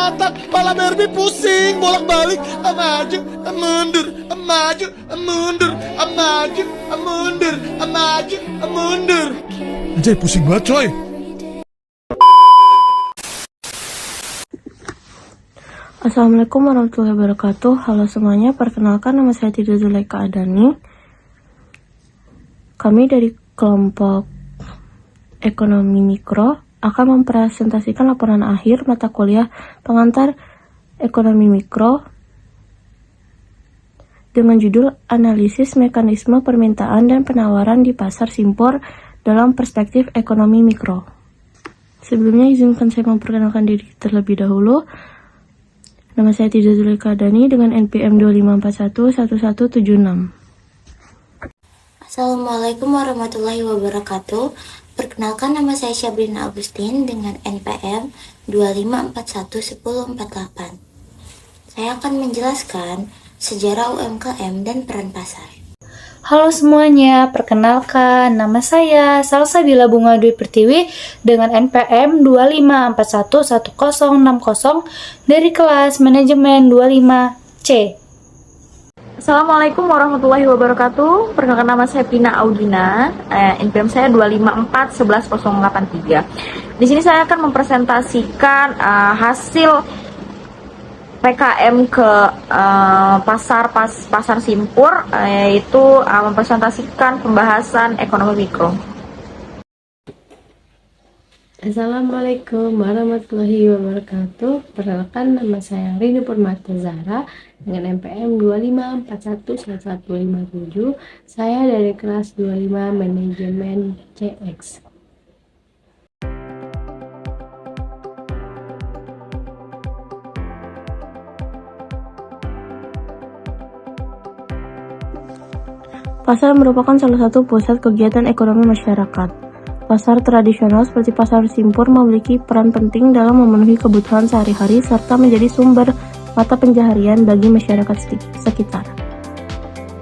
otak, kepala Barbie pusing, bolak-balik, maju, mundur, maju, mundur, maju, mundur, maju, mundur. Anjay, pusing banget coy. Assalamualaikum warahmatullahi wabarakatuh. Halo semuanya, perkenalkan nama saya Tida Zulaika Adani. Kami dari kelompok ekonomi mikro akan mempresentasikan laporan akhir mata kuliah pengantar ekonomi mikro dengan judul Analisis Mekanisme Permintaan dan Penawaran di Pasar Simpor dalam Perspektif Ekonomi Mikro. Sebelumnya izinkan saya memperkenalkan diri terlebih dahulu. Nama saya Tida Zulaika Adani dengan NPM 25411176. Assalamualaikum warahmatullahi wabarakatuh. Perkenalkan, nama saya Syabrina Agustin dengan NPM 25411048. Saya akan menjelaskan sejarah UMKM dan peran pasar. Halo semuanya, perkenalkan nama saya Salsabila Bunga Dwi Pertiwi dengan NPM 25411060 dari kelas Manajemen 25C. Assalamualaikum warahmatullahi wabarakatuh. Perkenalkan, nama saya Pina Audina, NPM saya 254-11083. Di sini saya akan mempresentasikan hasil PKM ke pasar simpur, yaitu mempresentasikan pembahasan ekonomi mikro. Assalamualaikum warahmatullahi wabarakatuh. Perkenalkan, nama saya Rini Purmata Zahra dengan NPM 25411157. Saya dari kelas 25 Manajemen CX. Pasar merupakan salah satu pusat kegiatan ekonomi masyarakat. Pasar tradisional seperti pasar simpur memiliki peran penting dalam memenuhi kebutuhan sehari-hari serta menjadi sumber mata pencaharian bagi masyarakat sekitar.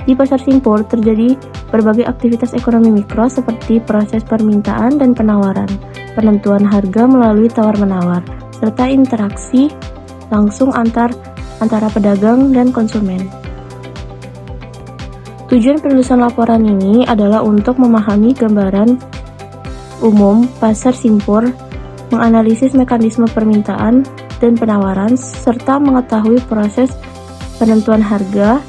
Di pasar simpur terjadi berbagai aktivitas ekonomi mikro seperti proses permintaan dan penawaran, penentuan harga melalui tawar-menawar, serta interaksi langsung antara pedagang dan konsumen. Tujuan penulisan laporan ini adalah untuk memahami gambaran umum pasar simpur, menganalisis mekanisme permintaan dan penawaran, serta mengetahui proses penentuan harga,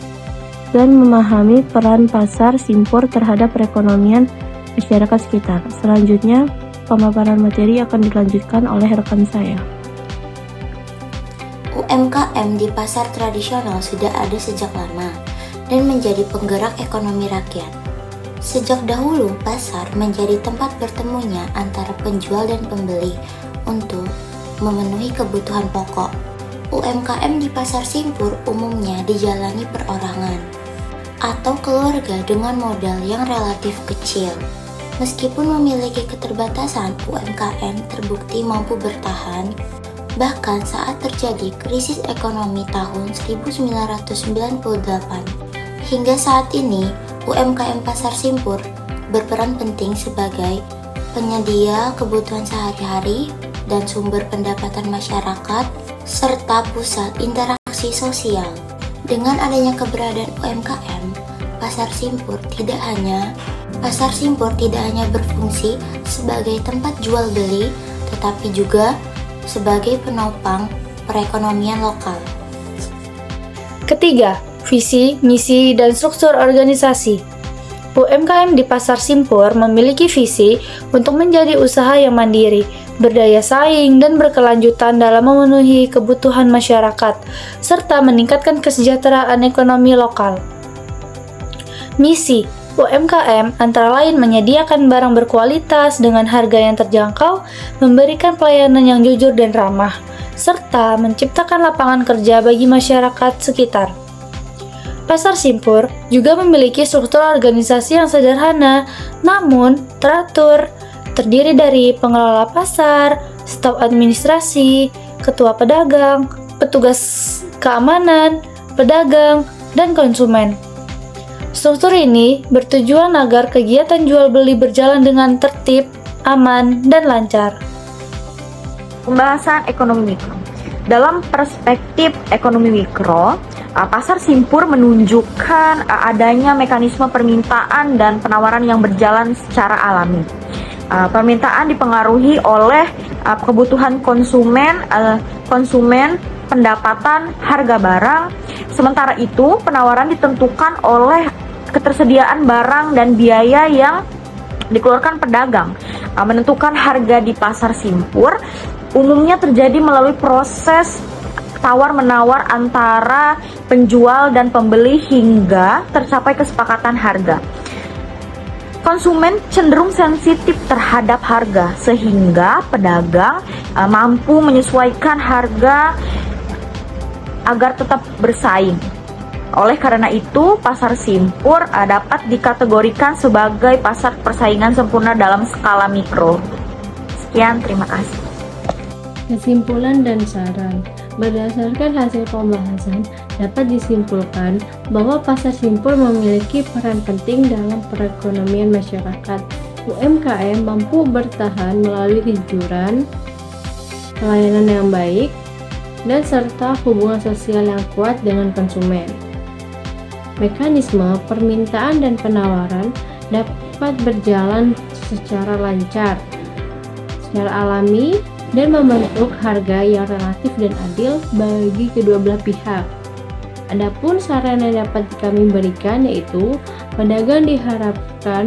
dan memahami peran pasar simpur terhadap perekonomian masyarakat sekitar. Selanjutnya, pemaparan materi akan dilanjutkan oleh rekan saya. UMKM di pasar tradisional sudah ada sejak lama dan menjadi penggerak ekonomi rakyat. Sejak dahulu, pasar menjadi tempat bertemunya antara penjual dan pembeli untuk memenuhi kebutuhan pokok. UMKM di pasar simpur umumnya dijalani perorangan atau keluarga dengan modal yang relatif kecil. Meskipun memiliki keterbatasan, UMKM terbukti mampu bertahan, bahkan saat terjadi krisis ekonomi tahun 1998. Hingga saat ini, UMKM pasar simpur berperan penting sebagai penyedia kebutuhan sehari-hari dan sumber pendapatan masyarakat, serta pusat interaksi sosial. Dengan adanya keberadaan UMKM, pasar simpur tidak hanya berfungsi sebagai tempat jual beli, tetapi juga sebagai penopang perekonomian lokal. Ketiga, visi, misi, dan struktur organisasi. UMKM di pasar simpur memiliki visi untuk menjadi usaha yang mandiri, berdaya saing, dan berkelanjutan dalam memenuhi kebutuhan masyarakat, serta meningkatkan kesejahteraan ekonomi lokal. Misi UMKM antara lain menyediakan barang berkualitas dengan harga yang terjangkau, memberikan pelayanan yang jujur dan ramah, serta menciptakan lapangan kerja bagi masyarakat sekitar. Pasar simpur juga memiliki struktur organisasi yang sederhana, namun teratur, terdiri dari pengelola pasar, staf administrasi, ketua pedagang, petugas keamanan, pedagang, dan konsumen. Struktur ini bertujuan agar kegiatan jual beli berjalan dengan tertib, aman, dan lancar. Pembahasan ekonomi mikro. Dalam perspektif ekonomi mikro, pasar simpur menunjukkan adanya mekanisme permintaan dan penawaran yang berjalan secara alami. Permintaan dipengaruhi oleh kebutuhan konsumen, pendapatan, harga barang. Sementara itu, penawaran ditentukan oleh ketersediaan barang dan biaya yang dikeluarkan pedagang. Menentukan harga di pasar simpur umumnya terjadi melalui proses tawar-menawar antara penjual dan pembeli hingga tercapai kesepakatan harga. Konsumen cenderung sensitif terhadap harga sehingga pedagang mampu menyesuaikan harga agar tetap bersaing. Oleh karena itu, pasar simpur dapat dikategorikan sebagai pasar persaingan sempurna dalam skala mikro. Sekian, terima kasih. Kesimpulan dan saran. Berdasarkan hasil pembahasan, dapat disimpulkan bahwa pasar simpur memiliki peran penting dalam perekonomian masyarakat. UMKM mampu bertahan melalui kejujuran, pelayanan yang baik, dan serta hubungan sosial yang kuat dengan konsumen. Mekanisme permintaan dan penawaran dapat berjalan secara lancar, secara alami, dan membentuk harga yang relatif dan adil bagi kedua belah pihak. Adapun saran yang dapat kami berikan yaitu pedagang diharapkan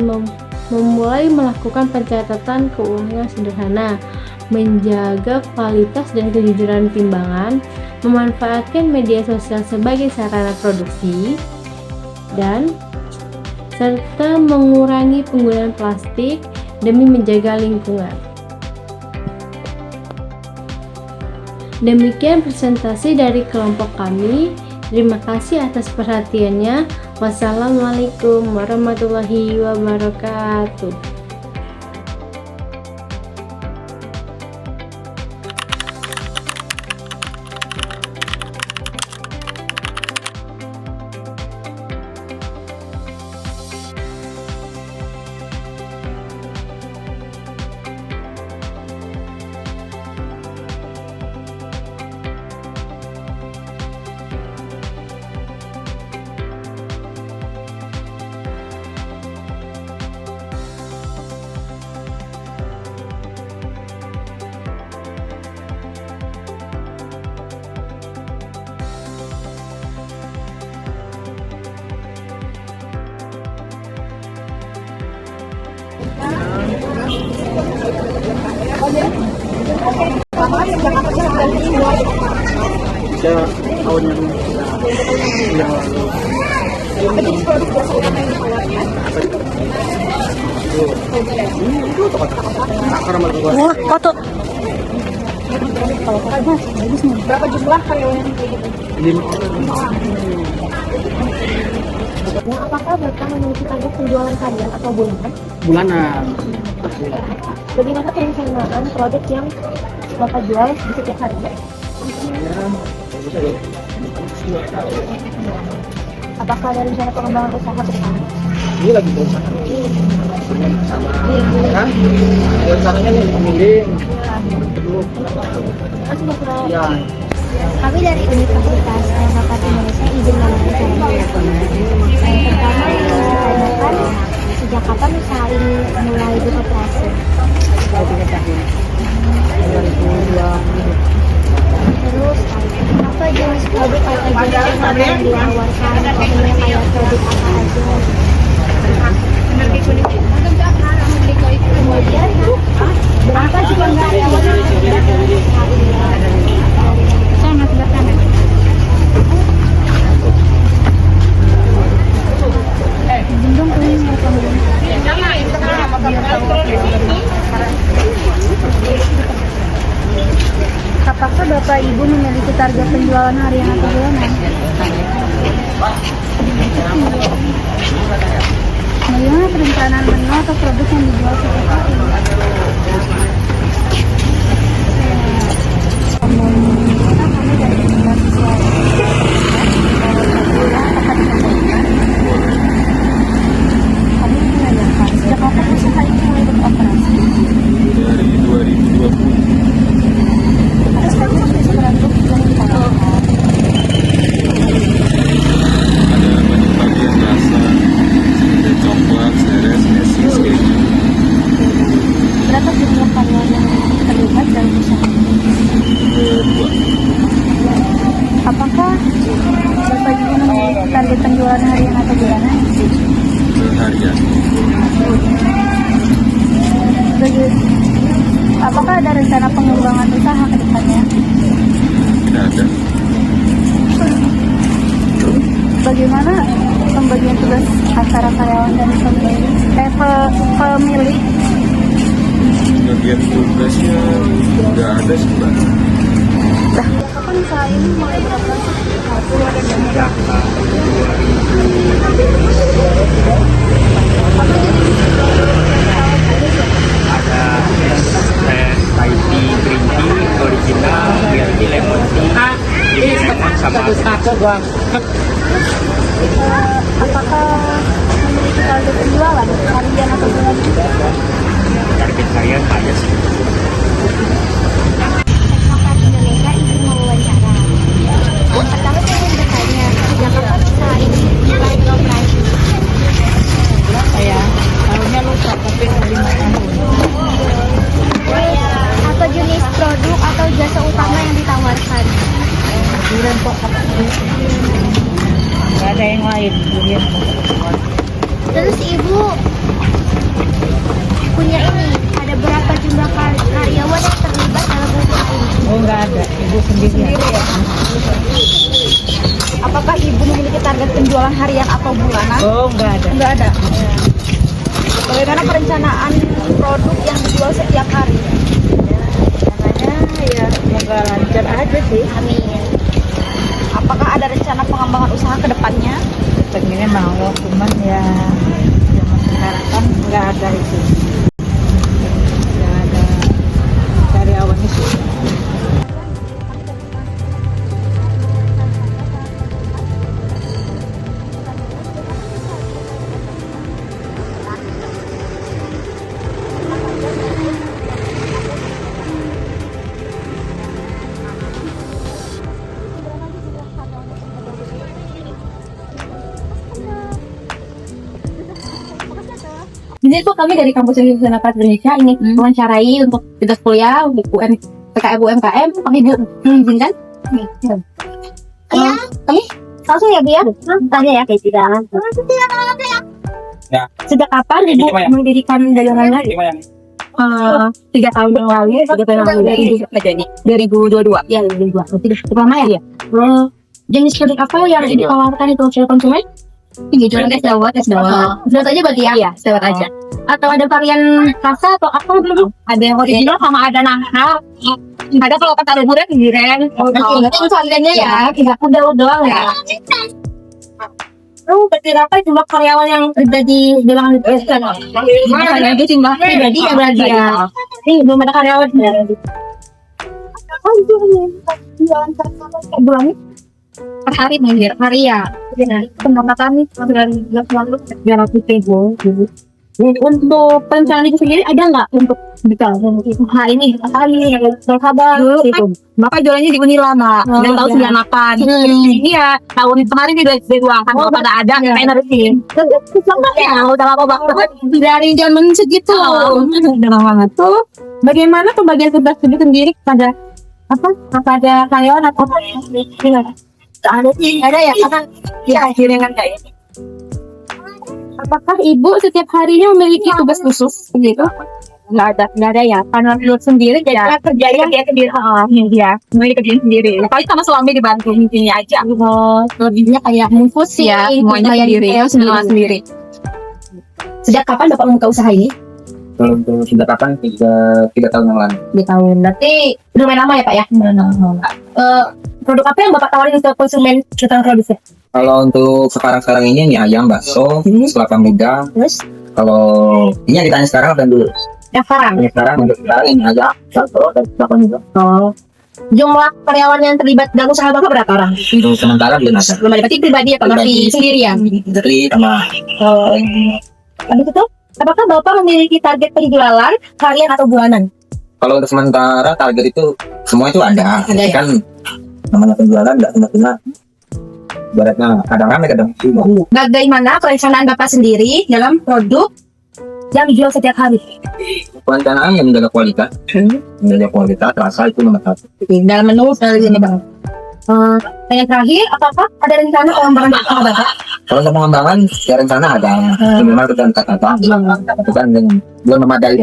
memulai melakukan pencatatan keuangan sederhana, menjaga kualitas dan kejujuran timbangan, memanfaatkan media sosial sebagai sarana produksi, dan serta mengurangi penggunaan plastik demi menjaga lingkungan. Demikian presentasi dari kelompok kami. Terima kasih atas perhatiannya. Wassalamualaikum warahmatullahi wabarakatuh. Tahun yang lalu. Foto. Berapa jumlah karyawan yang kayak gitu? Nah, apakah Bapak memiliki target penjualan harian atau bulanan? Bulanan. Bagaimana perencanaan produk yang Bapak jual di setiap hari? Apakah ada rencana pengembangan usaha ke depan? Ini lagi berusaha. Kan? Rencananya nih pemiling. Ya. Kami dari Universitas Airnav Indonesia izin melanjutkan. Pertama ditanyakan sejak kapan usaha ini mulai beroperasi? Terus apa jenis produk atau jenis usaha yang ditawarkan? Contohnya kayak produk apa aja? Kemudian berapa jumlah karyawan yang ada? Sangat belakang. Bendung ini mereka Apakah Bapak Ibu memiliki target penjualan harian atau bulanan? Bagaimana perencanaan menu atau produk yang dijual setiap hari? Kami menanyakan sejak kapan usaha ini mulai beroperasi? Dari 2020. Ada status berbentuk harian. Apakah ada rencana pengembangan usaha ke depannya? Tidak ada. Bagaimana pembagian tugas antara karyawan dan pemilik? Bagian tugasnya nggak ada sih, Mbak. Kapan usaha ini mulai beroperasi? Ada es Thai tea, green tea, original, milk tea, lemon tea, lemon sama Apakah memiliki target penjualan harian atau bulanan? target harian ada sih. Masyarakat Indonesia ingin mewawancara. Pertama saya ingin bertanya, sejak kapan usaha ini mulai beroperasi? Saya tahunnya lupa tapi 5 tahun. Apa jenis produk atau jasa utama yang ditawarkan? Durian kok nggak ada yang lain. Durian. Terus ibu punya ini, ada berapa jumlah karyawan yang terlibat dalam usaha ini? Oh nggak ada, ibu sendiri ya. Apakah ibu memiliki target penjualan harian atau bulanan? Oh nggak ada. Enggak ada. Bagaimana perencanaan produk yang dijual setiap hari? Rencananya ya semoga lancar aja sih. Amin. Apakah ada rencana pengembangan usaha ke depannya? Pengennya mau, cuman ya zaman sekarang kan nggak ada itu. Nggak ada karyawan itu. Jadi tuh kami dari kampus Universitas Indonesia ini mewawancarai untuk tugas kuliah untuk PKM UMKM. Kami mengizinkan. Kami langsung ya Bu ya. Tanya ya kayak tidak. Ya. Sejak kapan Ibu mendirikan dagangan lagi? 3 tahun yang lalu, 3 tahun yang lalu 2022. Ya 2022. Berarti lama ya? Jenis produk apa yang ditawarkan itu ke konsumen? Jualan es dawet. Es dawet aja berarti ya? Iya, es dawet aja. Atau ada varian rasa atau apa belum? Ada yang original sama ada nangka. Ada kalau kata liburan giren. Itu variannya ya? Tidak udah doang ya? Berarti berapa jumlah karyawan yang ada di dalam restoran? Mana aja jumlah pribadi ya berarti ya? Ini belum ada karyawan. Bulan per hari nih, hari ya. Pendapatan dari 200.000. Untuk perencanaan itu sendiri ada nggak untuk usaha ini? Hari berkabar gitu. Bapak jualannya di Unilama dan tahun 98. Ini ya tahun kemarin di 2022 kan pada ada energi. Ya udah lama banget dari zaman segitu. Udah lama banget tuh. Bagaimana pembagian tugas itu sendiri pada apa? Pada karyawan atau ada sih, ada ya karena ya dengan kayak ini. Apakah ibu setiap harinya memiliki tugas khusus gitu? Nggak ada ya, karena lu sendiri jadi kerjanya dia sendiri. Ya, memiliki kerjaan sendiri. Kali sama suami dibantu intinya aja. Lebihnya kayak infus ya, semuanya sendiri. Sendiri. Sejak kapan Bapak membuka usaha ini? Kalau untuk sejak kapan? 3 tahun yang lalu. 3 tahun. Berarti udah lumayan lama ya Pak ya? Produk apa yang Bapak tawarin ke konsumen setelah produksi? Kalau untuk sekarang ini mie ayam, bakso, kelapa muda. Terus? Kalau ini yang ditanya sekarang dan dulu. Yang sekarang? Yang sekarang untuk sekarang ini ayam, bakso, dan kelapa muda. Oh. Jumlah karyawan yang terlibat dalam usaha Bapak berapa orang? Untuk sementara belum ada. Belum ada, berarti pribadi atau masih sendiri ya? Dari sama. Habis itu, apakah Bapak memiliki target penjualan harian atau bulanan? Kalau untuk sementara target itu semua itu ada. Ada ya? Kan namanya penjualan nggak cuma ibaratnya kadang rame kadang tidak. Bagaimana perencanaan Bapak sendiri dalam produk yang dijual setiap hari? Perencanaan yang menjaga kualitas, rasa itu nomor 1. Dalam menu sekali ini Bang. Yang terakhir, apakah ada rencana pengembangan usaha Bapak? Kalau untuk pengembangan ya rencana ada minimal kita kata bukan belum memadai.